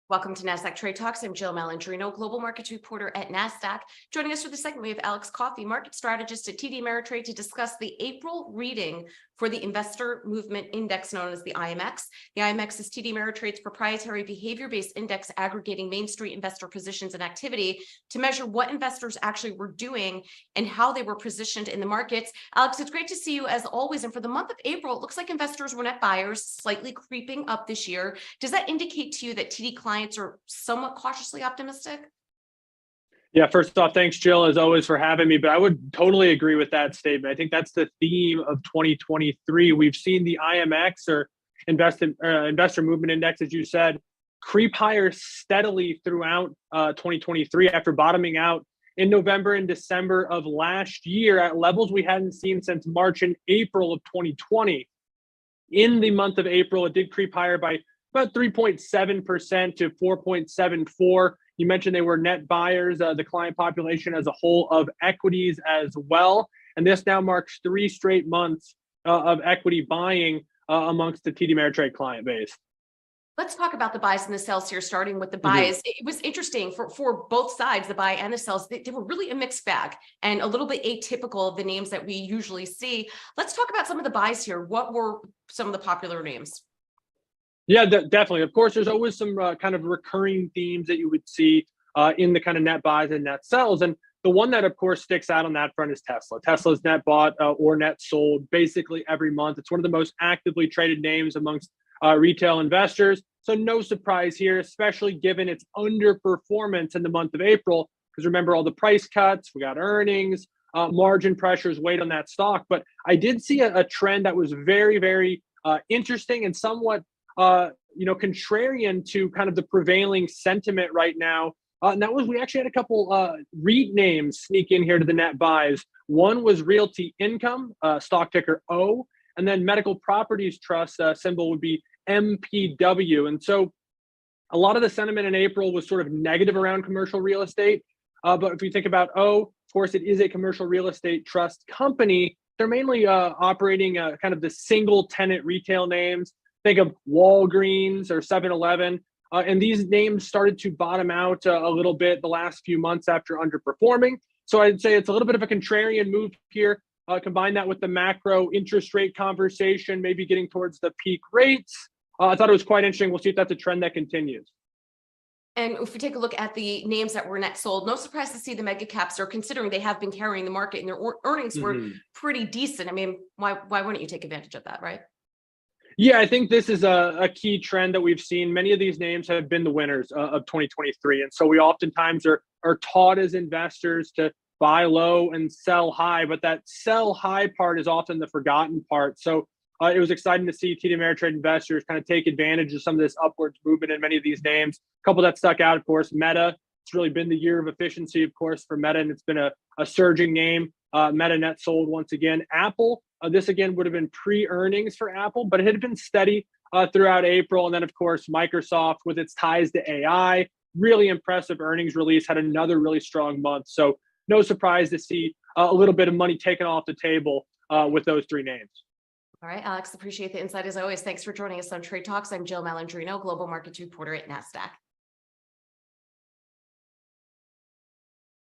Welcome to Nasdaq Trade Talks. I'm Jill Malandrino, global markets reporter at Nasdaq. Joining us for the segment, we have Alex Coffey, market strategist at TD Ameritrade, to discuss the April reading for the Investor Movement Index, known as the IMX. The IMX is TD Ameritrade's proprietary behavior-based index aggregating Main Street investor positions and activity to measure what investors actually were doing and how they were positioned in the markets. Alex, it's great to see you as always. And for the month of April, it looks like investors were net buyers, slightly creeping up this year. Does that indicate to you that TD clients are somewhat cautiously optimistic? Yeah, first off, thanks, Jill, as always, for having me. But I would totally agree with that statement. I think that's the theme of 2023. We've seen the IMX, or Investor Movement Index, as you said, creep higher steadily throughout 2023 after bottoming out in November and December of last year at levels we hadn't seen since March and April of 2020. In the month of April, it did creep higher by about 3.7% to 4.74. You mentioned they were net buyers, the client population as a whole of equities as well. And this now marks 3 straight months of equity buying amongst the TD Ameritrade client base. Let's talk about the buys and the sells here, starting with the buys. It was interesting for both sides, the buy and the sells. They were really a mixed bag and a little bit atypical of the names that we usually see. Let's talk about some of the buys here. What were some of the popular names? Yeah, definitely. Of course, there's always some kind of recurring themes that you would see in the kind of net buys and net sells. And the one that, of course, sticks out on that front is Tesla. Tesla's net bought or net sold basically every month. It's one of the most actively traded names amongst retail investors. So no surprise here, especially given its underperformance in the month of April. Because remember, all the price cuts, we got earnings, margin pressures weighed on that stock. But I did see a trend that was very, very interesting and somewhat contrarian to kind of the prevailing sentiment right now. And that was, we actually had a couple REIT names sneak in here to the net buys. One was Realty Income, stock ticker O, and then Medical Properties Trust symbol would be MPW. And so a lot of the sentiment in April was sort of negative around commercial real estate. But if you think about O, of course, it is a commercial real estate trust company. They're mainly operating kind of the single tenant retail names. Think of Walgreens or 7-Eleven. And these names started to bottom out a little bit the last few months after underperforming. So I'd say it's a little bit of a contrarian move here. Combine that with the macro interest rate conversation, maybe getting towards the peak rates. I thought it was quite interesting. We'll see if that's a trend that continues. And if we take a look at the names that were net sold, no surprise to see the mega caps are, considering they have been carrying the market and their earnings were pretty decent. I mean, why wouldn't you take advantage of that, right? Yeah, I think this is a key trend that we've seen. Many of these names have been the winners of 2023. And so we oftentimes are taught as investors to buy low and sell high, but that sell high part is often the forgotten part. So it was exciting to see TD Ameritrade investors kind of take advantage of some of this upwards movement in many of these names. A couple that stuck out, of course, Meta. It's really been the year of efficiency, of course, for Meta, and it's been a surging name. Meta net sold once again. Apple, this again would have been pre-earnings for Apple, but it had been steady throughout April. And then, of course, Microsoft, with its ties to AI, really impressive earnings release, had another really strong month. So no surprise to see a little bit of money taken off the table with those 3 names. All right, Alex, appreciate the insight as always. Thanks for joining us on Trade Talks. I'm Jill Malandrino, global markets reporter at Nasdaq.